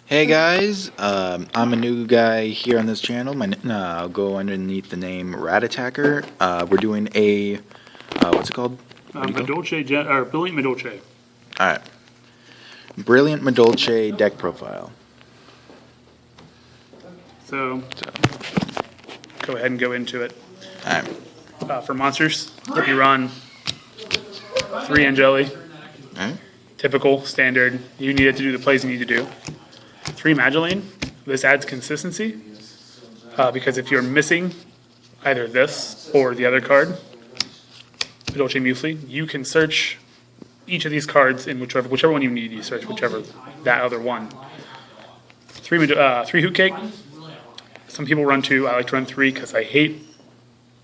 Hey guys, I'm a new guy here on this channel. I'll go underneath the name Rat Attacker. We're doing a what's it called? Madolche, or Brilliant Madolche. All right, Brilliant Madolche deck profile. So, go ahead and go into it. All right, For monsters, you run 3 Angeli, all right. typical, standard. You need it to do the plays you need to do. 3 Magdalene. This adds consistency because if you're missing either this or the other card, Madolche Muesli, you can search each of these cards in whichever one you need. You search that other one. 3 Hoot Cake. Some people run 2. I like to run 3 because I hate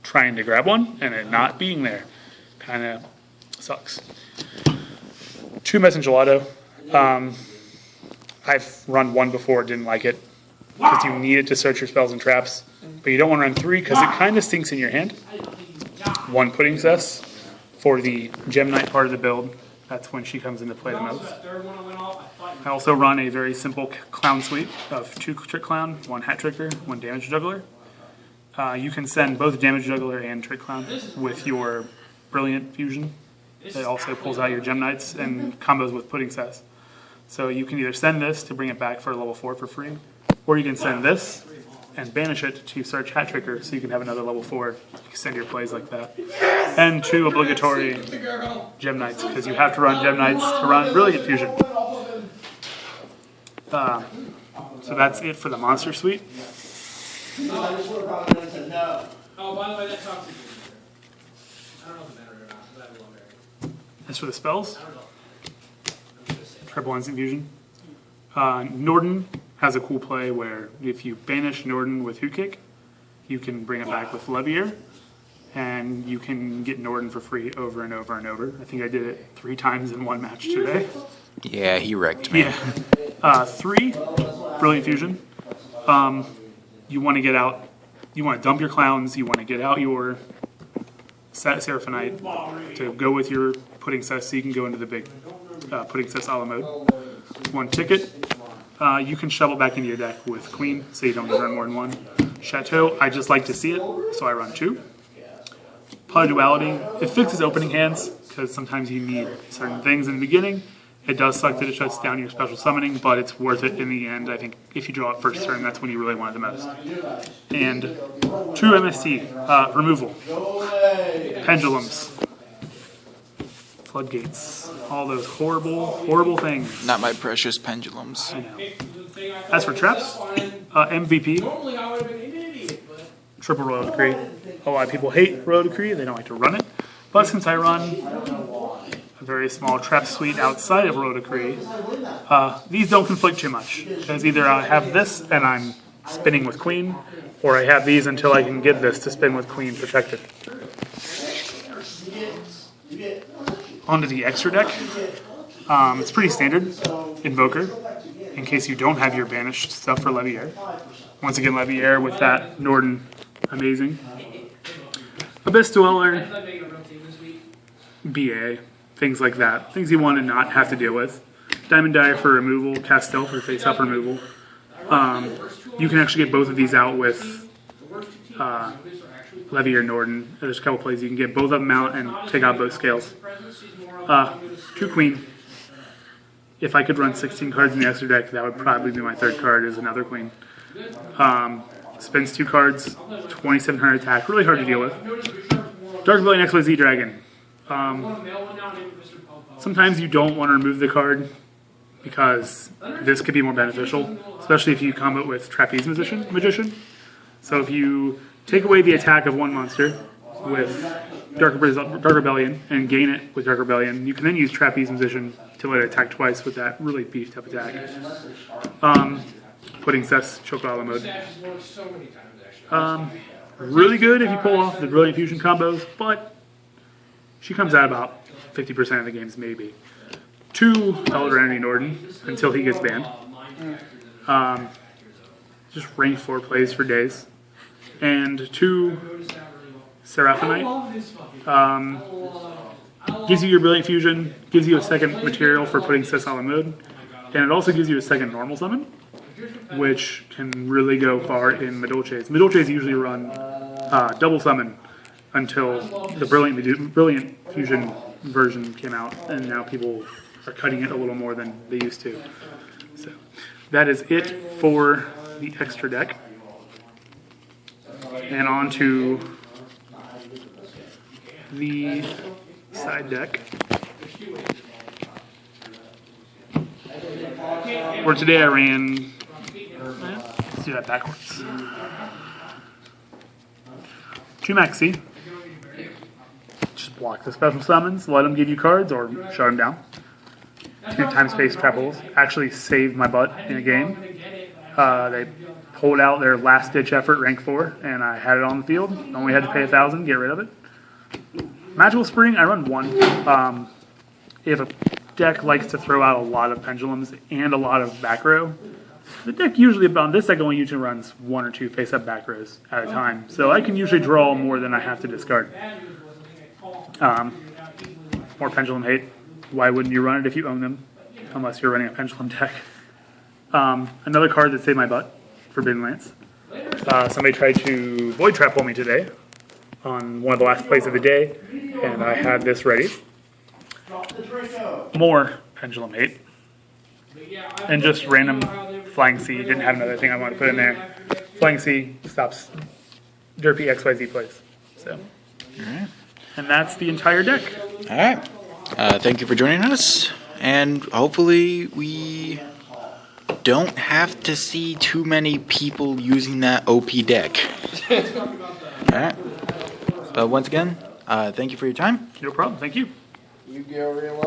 trying to grab one and it not being there. Kind of sucks. 2 Mess Gelato. I've run 1 before, didn't like it because you need it to search your spells and traps, but you don't want to run 3 because it kind of stinks in your hand. 1 Pudding Cess for the Gem Knight part of the build. That's when she comes into play the most. I also run a very simple clown suite of 2 Trick Clown, 1 Hat Tricker, 1 Damage Juggler. You can send both Damage Juggler and Trick Clown with your Brilliant Fusion. It also pulls out your Gem Knights and combos with Pudding Cess. So you can either send this to bring it back for a level 4 for free, or you can send this and banish it to search Hat Tricker so you can have another level 4. Extend your plays like that. And 2 obligatory Gem Knights, because you have to run Gem Knights to run Brilliant Fusion. So that's it for the Monster Suite. Oh, by the way, that toxic. I don't know if it mattered or not. But I love it. As for the spells, I don't know. Triple Instant Fusion. Norden has a cool play where if you banish Norden with Hoot Kick, you can bring it back with Levier, and you can get Norden for free over and over and over. I think I did it 3 times in one match today. Yeah, he wrecked me. Yeah. 3 Brilliant Fusion. You want to get out. You want to dump your clowns. You want to get out your Seraphonite to go with your Pudding Cess, so you can go into the big Pudding Cess a la mode. 1 Ticket. You can shovel back into your deck with Queen, so you don't need to run more than 1. Chateau, I just like to see it, so I run 2. Pot of Duality. It fixes opening hands, because sometimes you need certain things in the beginning. It does suck that it shuts down your special summoning, but it's worth it in the end. I think if you draw it first turn, that's when you really want it the most. And 2 MST. Removal. Pendulums. Floodgates. All those horrible, horrible things. Not my precious pendulums. I know. As for traps, MVP. Normally I would have been an idiot, but Triple Royal Decree. A lot of people hate Royal Decree. They don't like to run it. But since I run a very small trap suite outside of Royal Decree, these don't conflict too much. Because either I have this and I'm spinning with Queen, or I have these until I can get this to spin with Queen protected. Onto the extra deck. It's pretty standard. Invoker, in case you don't have your banished stuff for Levier. Once again, Levier with that Norden, amazing. Abyss Dweller, BA, things like that. Things you want to not have to deal with. Diamond Dyer for removal, Castell for face-up removal. You can actually get both of these out with Levier Norden. There's a couple plays you can get both of them out and take out both scales. 2 Queen. If I could run 16 cards in the extra deck, that would probably be my 3rd card as another Queen. Spends 2 cards, 2700 attack, really hard to deal with. Dark Rebellion XYZ Dragon. Sometimes you don't want to remove the card because this could be more beneficial, especially if you combo it with Trapeze Magician. So if you take away the attack of 1 monster with Dark Rebellion and gain it with Dark Rebellion, you can then use Trapeze Magician to let it attack twice with that really beefed up attack. Pudding Cess, Chocolate mode. Really good if you pull off the Brilliant Fusion combos, but she comes out about 50% of the games maybe. 2 Elder Enemy Norden until he gets banned. Just range 4 plays for days. And 2 Seraphonite. Gives you your Brilliant Fusion, gives you a second material for putting Cess a la mode, and it also gives you a second normal summon. which can really go far in madolches. Madolches usually run double summon until the Brilliant Fusion version came out, and now people are cutting it a little more than they used to. So that is it for the extra deck. And on to the side deck, where today I ran, let's do that backwards, 2 Maxi, just block the special summons, let them give you cards or shut them down. 2 time space trap holes, actually saved my butt in a game. They pulled out their last ditch effort, rank 4, and I had it on the field, only had to pay 1,000, get rid of it. Magical Spring, I run 1. If a deck likes to throw out a lot of pendulums and a lot of back row, the deck usually, on this deck only usually runs 1 or 2 face-up back rows at a time. So I can usually draw more than I have to discard. More pendulum hate. Why wouldn't you run it if you own them? Unless you're running a pendulum deck. Another card that saved my butt, Forbidden Lance. Somebody tried to void trap on me today on one of the last plays of the day, and I had this ready. More pendulum hate. And just random Flying C. Didn't have another thing I wanted to put in there. Flying C stops derpy XYZ plays. So, and that's the entire deck. All right. Thank you for joining us, and hopefully we don't have to see too many people using that OP deck. All right. Once again, thank you for your time. No problem. Thank you. You go real